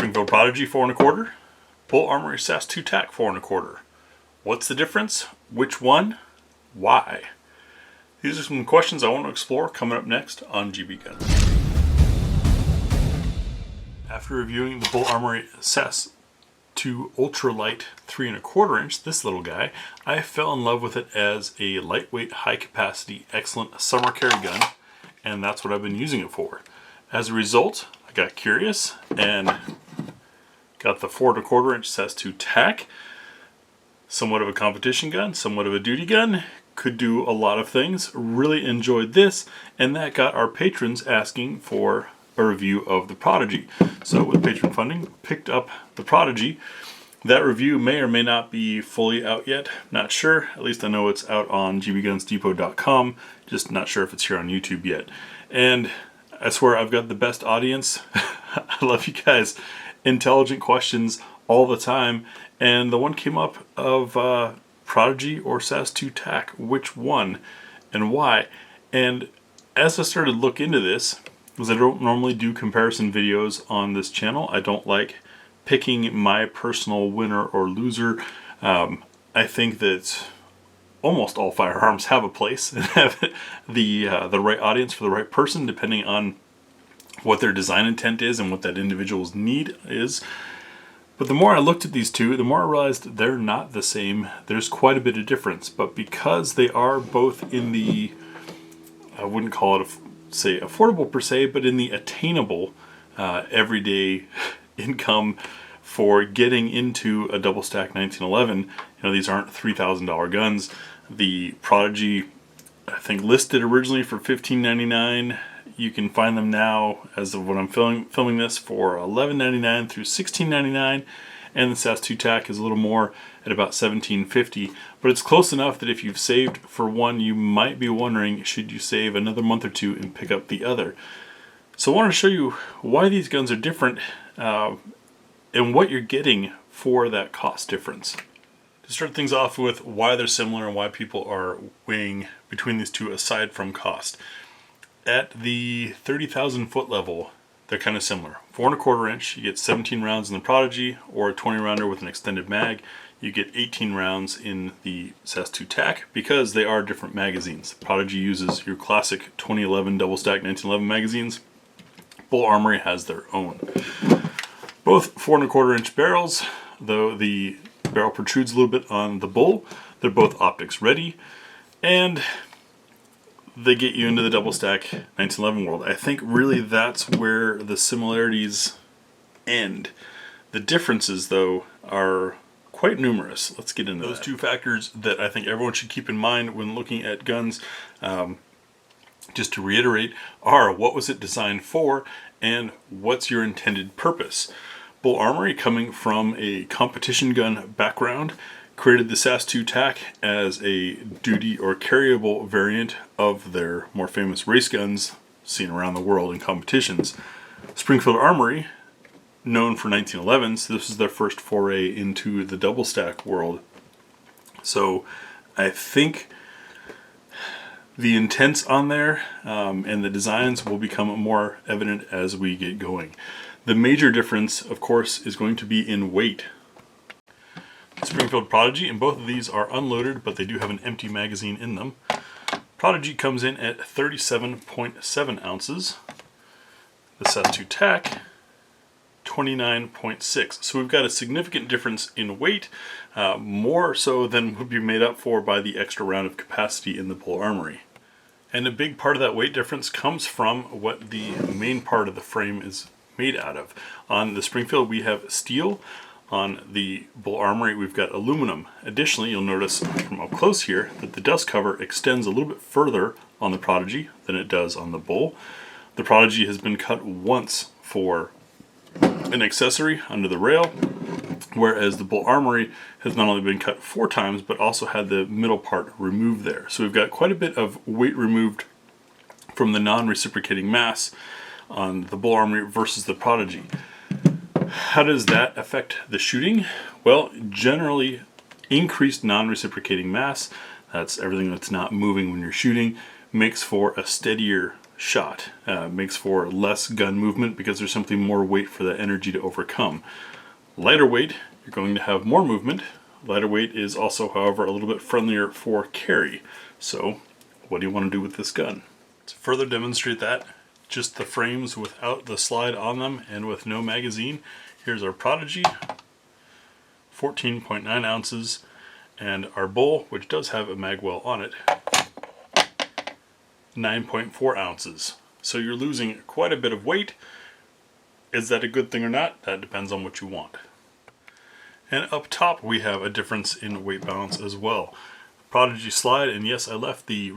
Springfield Prodigy 4 1/4, BUL Armory SAS 2 TAC 4 1/4. What's the difference? Which one? Why? These are some questions I want to explore coming up next on GBGuns. After reviewing the BUL Armory SAS 2 ultralight 3 1/4 inch, this little guy, I fell in love with it as a lightweight, high capacity, excellent summer carry gun, and that's what I've been using it for. As a result, I got curious and got the 4 1/4 inch SAS 2 TAC. Somewhat of a competition gun, somewhat of a duty gun, could do a lot of things. Really enjoyed this, and that got our patrons asking for a review of the Prodigy. So with patron funding, picked up the Prodigy. That review may or may not be fully out yet, not sure. At least I know it's out on gbgunsdepot.com, just not sure if it's here on YouTube yet. And I swear I've got the best audience. I love you guys. Intelligent questions all the time. And the one came up of Prodigy or SAS 2 TAC. Which one and why? And as I started to look into this, because I don't normally do comparison videos on this channel, I don't like picking my personal winner or loser. I think that almost all firearms have a place and have the right audience for the right person, depending on what their design intent is and what that individual's need is. But the more I looked at these two, the more I realized they're not the same. There's quite a bit of difference, but because they are both in the, I wouldn't call it say affordable per se, but in the attainable everyday income for getting into a double stack 1911. You know, these aren't $3,000 guns. The Prodigy, I think, listed originally for $15.99. You can find them now, as of when I'm filming this, for $11.99 through $16.99, and the SAS 2 TAC is a little more at about $17.50. But it's close enough that if you've saved for one, you might be wondering, should you save another month or two and pick up the other? So I want to show you why these guns are different and what you're getting for that cost difference. To start things off with why they're similar and why people are weighing between these two aside from cost. At the 30,000 foot level, they're kind of similar. 4 1/4 inch, you get 17 rounds in the Prodigy, or a 20 rounder with an extended mag. You get 18 rounds in the SAS 2 TAC because they are different magazines. Prodigy uses your classic 2011 double stack 1911 magazines. BUL Armory has their own. Both 4 1/4 inch barrels, though the barrel protrudes a little bit on the BUL. They're both optics ready, and they get you into the double stack 1911 world. I think really that's where the similarities end. The differences, though, are quite numerous. Let's get into those two factors that I think everyone should keep in mind when looking at guns. Just to reiterate, are what was it designed for and what's your intended purpose? BUL Armory, coming from a competition gun background, created the SAS 2 TAC as a duty or carryable variant of their more famous race guns seen around the world in competitions. Springfield Armory, known for 1911s, this is their first foray into the double stack world. So I think the intents on there and the designs will become more evident as we get going. The major difference, of course, is going to be in weight. Springfield Prodigy, and both of these are unloaded, but they do have an empty magazine in them. Prodigy comes in at 37.7 ounces. The SAS 2 TAC, 29.6. So we've got a significant difference in weight, more so than would be made up for by the extra round of capacity in the BUL Armory. And a big part of that weight difference comes from what the main part of the frame is made out of. On the Springfield, we have steel. On the BUL Armory, we've got aluminum. Additionally, you'll notice from up close here that the dust cover extends a little bit further on the Prodigy than it does on the BUL. The Prodigy has been cut once for an accessory under the rail, whereas the BUL Armory has not only been cut 4 times, but also had the middle part removed there. So we've got quite a bit of weight removed from the non-reciprocating mass on the BUL Armory versus the Prodigy. How does that affect the shooting? Well, generally, increased non-reciprocating mass, that's everything that's not moving when you're shooting, makes for a steadier shot. Makes for less gun movement because there's simply more weight for that energy to overcome. Lighter weight, you're going to have more movement. Lighter weight is also, however, a little bit friendlier for carry. So, what do you want to do with this gun? To further demonstrate that, just the frames without the slide on them and with no magazine, here's our Prodigy, 14.9 ounces, and our BUL, which does have a mag well on it, 9.4 ounces. So you're losing quite a bit of weight. Is that a good thing or not? That depends on what you want. And up top we have a difference in weight balance as well. Prodigy slide, and yes, I left the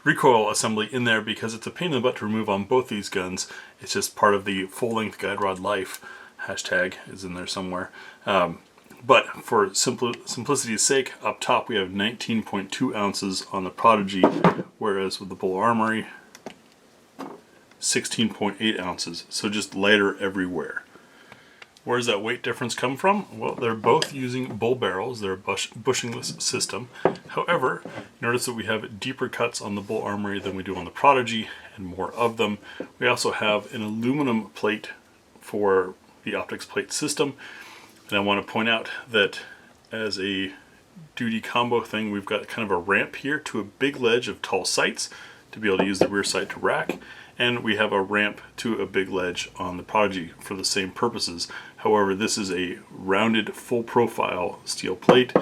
recoil assembly in there because it's a pain in the butt to remove on both these guns. It's just part of the full-length guide rod life. Hashtag is in there somewhere. But for simplicity's sake, up top we have 19.2 ounces on the Prodigy, whereas with the BUL Armory, 16.8 ounces. So just lighter everywhere. Where does that weight difference come from? Well, they're both using bull barrels. They're a bushingless system. However, notice that we have deeper cuts on the BUL Armory than we do on the Prodigy, and more of them. We also have an aluminum plate for the optics plate system. And I want to point out that as a duty combo thing, we've got kind of a ramp here to a big ledge of tall sights to be able to use the rear sight to rack. And we have a ramp to a big ledge on the Prodigy for the same purposes. However, this is a rounded full profile steel plate.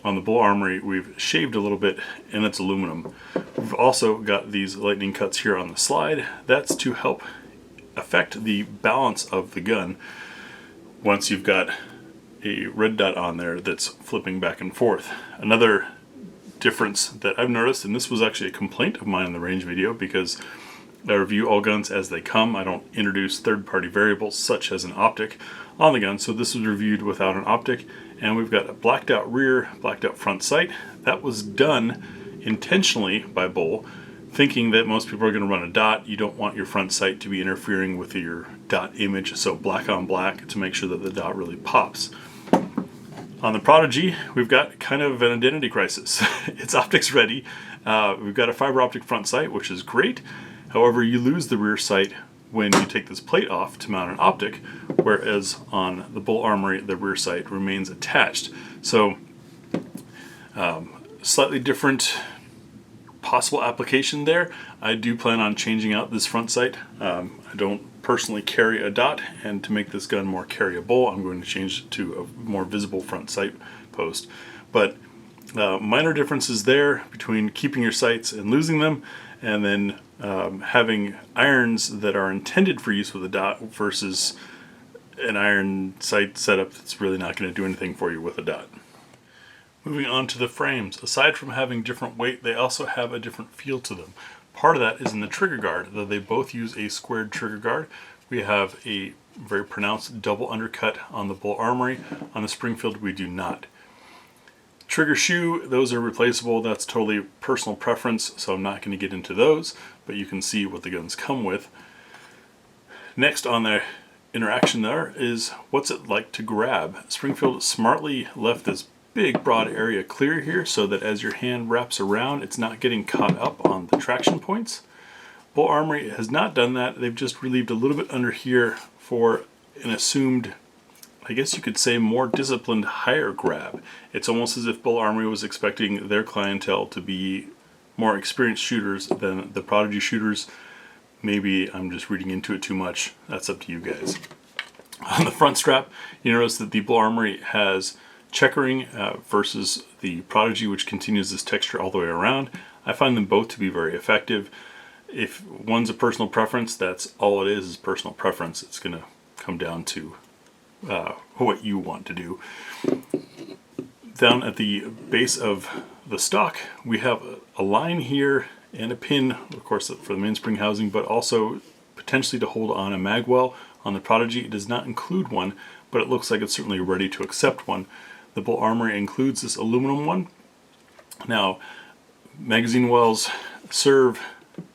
On the BUL Armory, we've shaved a little bit, and it's aluminum. We've also got these lightning cuts here on the slide. That's to help affect the balance of the gun once you've got a red dot on there that's flipping back and forth. Another difference that I've noticed, and this was actually a complaint of mine in the range video because I review all guns as they come. I don't introduce third-party variables such as an optic on the gun, so this was reviewed without an optic, and we've got a blacked out rear, blacked out front sight. That was done intentionally by BUL, thinking that most people are going to run a dot. You don't want your front sight to be interfering with your dot image, so black on black to make sure that the dot really pops. On the Prodigy, we've got kind of an identity crisis. It's optics ready. We've got a fiber optic front sight, which is great. However, you lose the rear sight when you take this plate off to mount an optic, whereas on the BUL Armory, the rear sight remains attached. So, slightly different possible application there. I do plan on changing out this front sight. I don't personally carry a dot, and to make this gun more carryable, I'm going to change it to a more visible front sight post. But minor differences there between keeping your sights and losing them, and then having irons that are intended for use with a dot versus an iron sight setup that's really not going to do anything for you with a dot. Moving on to the frames. Aside from having different weight, they also have a different feel to them. Part of that is in the trigger guard, though they both use a squared trigger guard. We have a very pronounced double undercut on the BUL Armory. On the Springfield, we do not. Trigger shoe, those are replaceable. That's totally personal preference, so I'm not going to get into those, but you can see what the guns come with. Next on the interaction there is what's it like to grab. Springfield smartly left this big broad area clear here so that as your hand wraps around, it's not getting caught up on the traction points. BUL Armory has not done that. They've just relieved a little bit under here for an assumed, I guess you could say, more disciplined higher grab. It's almost as if BUL Armory was expecting their clientele to be more experienced shooters than the Prodigy shooters. Maybe I'm just reading into it too much. That's up to you guys. On the front strap, you notice that the BUL Armory has checkering versus the Prodigy, which continues this texture all the way around. I find them both to be very effective. If one's a personal preference, that's all it is personal preference. It's going to come down to what you want to do. Down at the base of the stock, we have a line here and a pin, of course, for the mainspring housing, but also potentially to hold on a mag well. On the Prodigy, it does not include one, but it looks like it's certainly ready to accept one. The BUL Armory includes this aluminum one. Now, magazine wells serve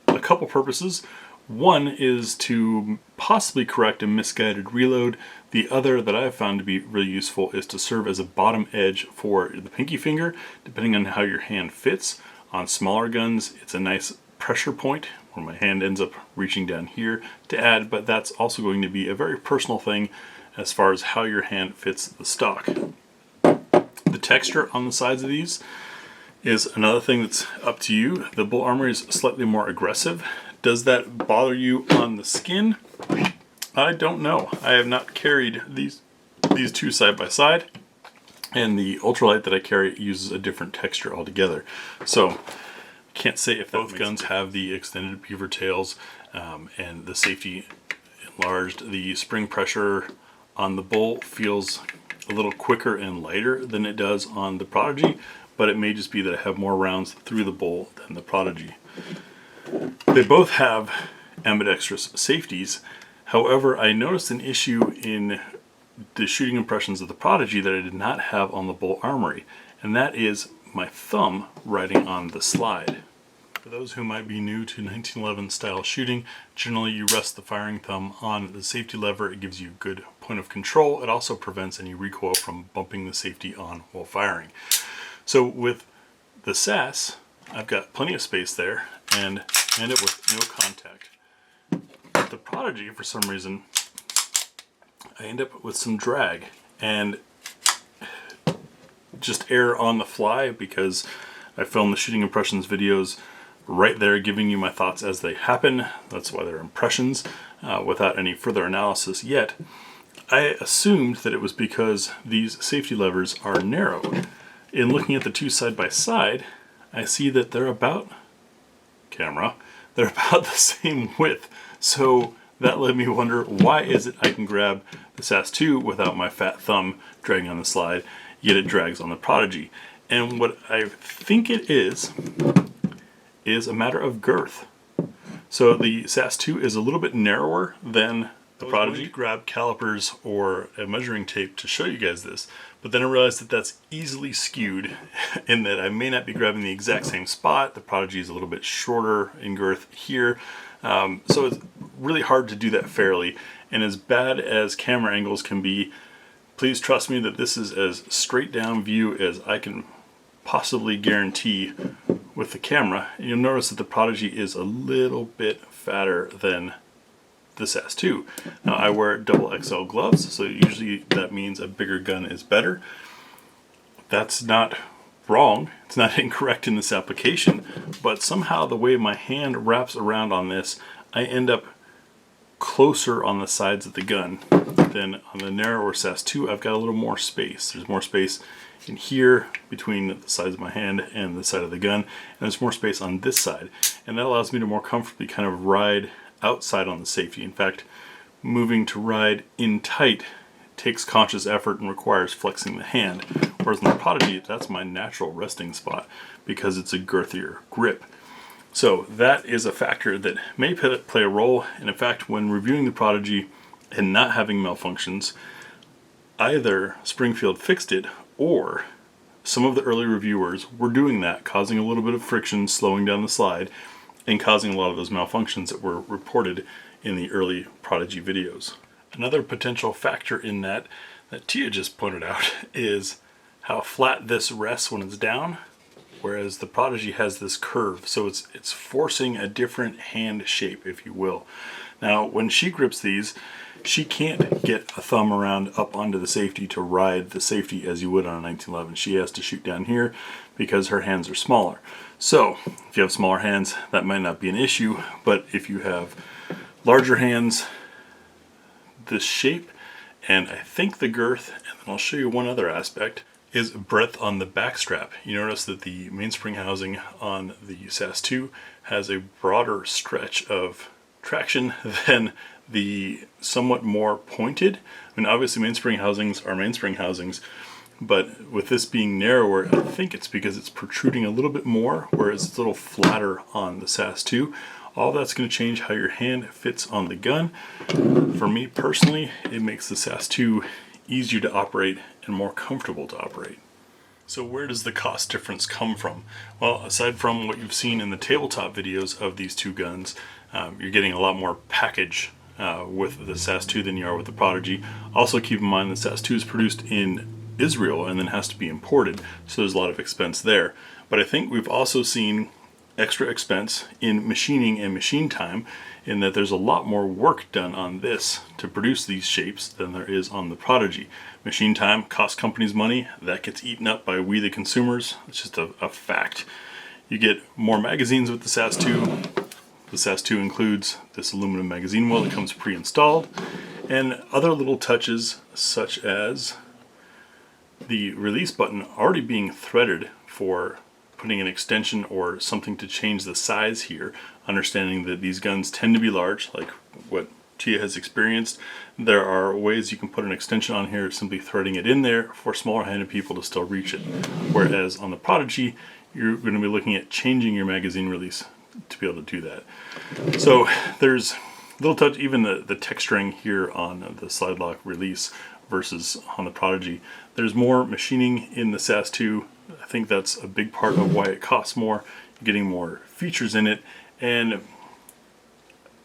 a couple purposes. One is to possibly correct a misguided reload. The other that I've found to be really useful is to serve as a bottom edge for the pinky finger, depending on how your hand fits. On smaller guns, it's a nice pressure point where my hand ends up reaching down here to add, but that's also going to be a very personal thing as far as how your hand fits the stock. The texture on the sides of these is another thing that's up to you. The BUL Armory is slightly more aggressive. Does that bother you on the skin? I don't know. I have not carried these two side by side, and the ultralight that I carry uses a different texture altogether. So can't say if both guns have the extended beaver tails and the safety enlarged. The spring pressure on the BUL feels a little quicker and lighter than it does on the Prodigy, but it may just be that I have more rounds through the BUL than the Prodigy. They both have ambidextrous safeties. However, I noticed an issue in the shooting impressions of the Prodigy that I did not have on the BUL Armory, and that is my thumb riding on the slide. For those who might be new to 1911 style shooting, generally you rest the firing thumb on the safety lever. It gives you a good point of control. It also prevents any recoil from bumping the safety on while firing. So with the SAS, I've got plenty of space there and end up with no contact. With the Prodigy, for some reason, I end up with some drag and just air on the fly because I film the shooting impressions videos right there, giving you my thoughts as they happen. That's why they're impressions without any further analysis yet. I assumed that it was because these safety levers are narrow. In looking at the two side by side, I see that they're about the same width. So that led me to wonder, why is it I can grab the SAS2 without my fat thumb dragging on the slide, yet it drags on the Prodigy? And what I think it is a matter of girth. So the SAS2 is a little bit narrower than the Prodigy. I grab calipers or a measuring tape to show you guys this, but then I realized that that's easily skewed in that I may not be grabbing the exact same spot. The Prodigy is a little bit shorter in girth here. So it's really hard to do that fairly, and as bad as camera angles can be, please trust me that this is as straight down view as I can possibly guarantee with the camera. And you'll notice that the Prodigy is a little bit fatter than the SAS2. Now I wear double XL gloves, so usually that means a bigger gun is better. That's not wrong, it's not incorrect in this application, but somehow the way my hand wraps around on this, I end up closer on the sides of the gun than on the narrower SAS2. I've got a little more space. There's more space in here between the sides of my hand and the side of the gun, and there's more space on this side, and that allows me to more comfortably kind of ride outside on the safety. In fact, moving to ride in tight takes conscious effort and requires flexing the hand, whereas in the Prodigy, that's my natural resting spot because it's a girthier grip. So that is a factor that may play a role, and in fact, when reviewing the Prodigy and not having malfunctions, either Springfield fixed it or some of the early reviewers were doing that, causing a little bit of friction, slowing down the slide, and causing a lot of those malfunctions that were reported in the early Prodigy videos. Another potential factor in that Tia just pointed out is how flat this rests when it's down, whereas the Prodigy has this curve, so it's forcing a different hand shape, if you will. Now, when she grips these, she can't get a thumb around up onto the safety to ride the safety as you would on a 1911. She has to shoot down here because her hands are smaller. So, if you have smaller hands, that might not be an issue, but if you have larger hands, this shape, and I think the girth, and then I'll show you one other aspect, is breadth on the back strap. You notice that the mainspring housing on the SAS2 has a broader stretch of traction than the somewhat more pointed. I mean, obviously mainspring housings are mainspring housings, but with this being narrower, I think it's because it's protruding a little bit more, whereas it's a little flatter on the SAS2. All that's going to change how your hand fits on the gun. For me personally, it makes the SAS2 easier to operate and more comfortable to operate. So where does the cost difference come from? Well, aside from what you've seen in the tabletop videos of these two guns, you're getting a lot more package with the SAS2 than you are with the Prodigy. Also keep in mind the SAS2 is produced in Israel and then has to be imported, so there's a lot of expense there. But I think we've also seen extra expense in machining and machine time, in that there's a lot more work done on this to produce these shapes than there is on the Prodigy. Machine time costs companies money. That gets eaten up by we the consumers. It's just a fact. You get more magazines with the SAS2. The SAS2 includes this aluminum magazine well that comes pre-installed, and other little touches such as the release button already being threaded for putting an extension or something to change the size here, understanding that these guns tend to be large, like what Tia has experienced. There are ways you can put an extension on here, simply threading it in there for smaller-handed people to still reach it. Whereas on the Prodigy, you're going to be looking at changing your magazine release to be able to do that. So there's little touch, even the texturing here on the slide lock release versus on the Prodigy. There's more machining in the SAS2. I think that's a big part of why it costs more. You're getting more features in it, and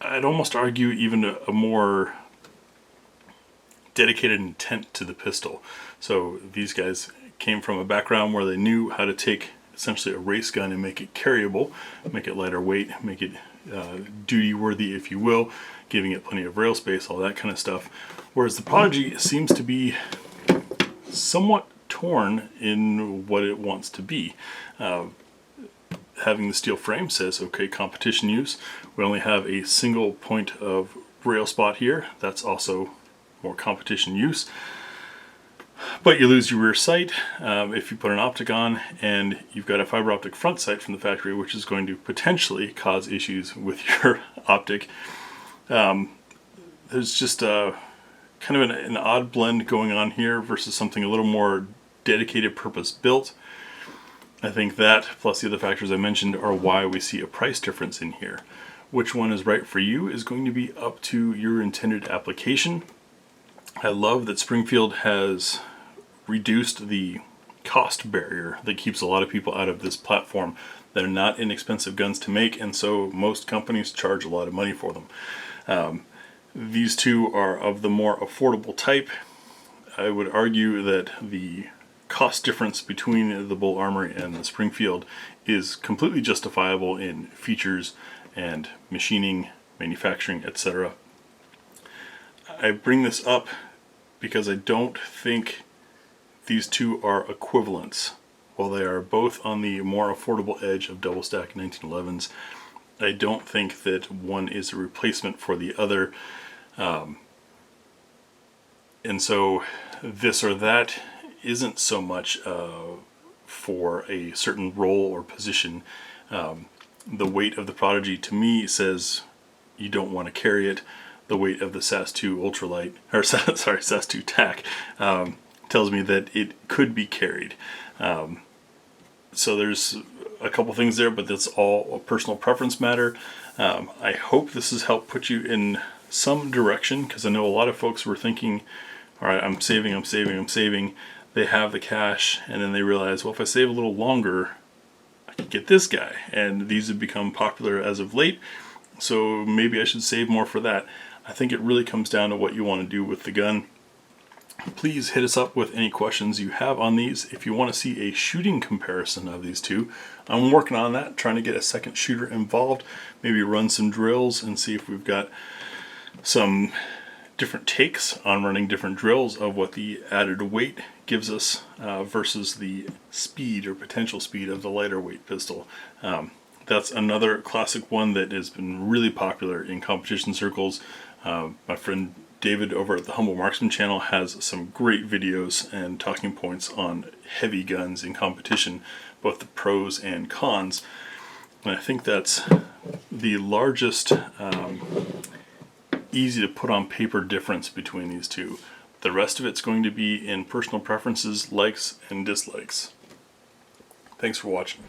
I'd almost argue even a more dedicated intent to the pistol. So these guys came from a background where they knew how to take essentially a race gun and make it carryable, make it lighter weight, make it duty worthy, if you will, giving it plenty of rail space, all that kind of stuff. Whereas the Prodigy seems to be somewhat torn in what it wants to be. Having the steel frame says, okay, competition use. We only have a single point of rail spot here. That's also more competition use. But you lose your rear sight if you put an optic on, and you've got a fiber optic front sight from the factory, which is going to potentially cause issues with your optic. There's just kind of an odd blend going on here versus something a little more dedicated, purpose built. I think that, plus the other factors I mentioned, are why we see a price difference in here. Which one is right for you is going to be up to your intended application. I love that Springfield has reduced the cost barrier that keeps a lot of people out of this platform. They're not inexpensive guns to make, and so most companies charge a lot of money for them. These two are of the more affordable type. I would argue that the cost difference between the BUL Armory and the Springfield is completely justifiable in features and machining, manufacturing, etc. I bring this up because I don't think these two are equivalents. While they are both on the more affordable edge of double stack 1911s, I don't think that one is a replacement for the other. And so this or that isn't so much for a certain role or position. The weight of the Prodigy to me says you don't want to carry it. The weight of the SAS2 ultralight, or sorry, SAS2 TAC, tells me that it could be carried. So there's a couple things there, but that's all a personal preference matter. I hope this has helped put you in some direction, because I know a lot of folks were thinking, all right, I'm saving. They have the cash, and then they realize, well, if I save a little longer, I could get this guy. And these have become popular as of late, so maybe I should save more for that. I think it really comes down to what you want to do with the gun. Please hit us up with any questions you have on these. If you want to see a shooting comparison of these two, I'm working on that, trying to get a second shooter involved, maybe run some drills and see if we've got some different takes on running different drills of what the added weight gives us versus the speed or potential speed of the lighter weight pistol. That's another classic one that has been really popular in competition circles. My friend David over at the Humble Marksman channel has some great videos and talking points on heavy guns in competition, both the pros and cons. And I think that's the largest easy to put on paper difference between these two. The rest of it's going to be in personal preferences, likes and dislikes. Thanks for watching.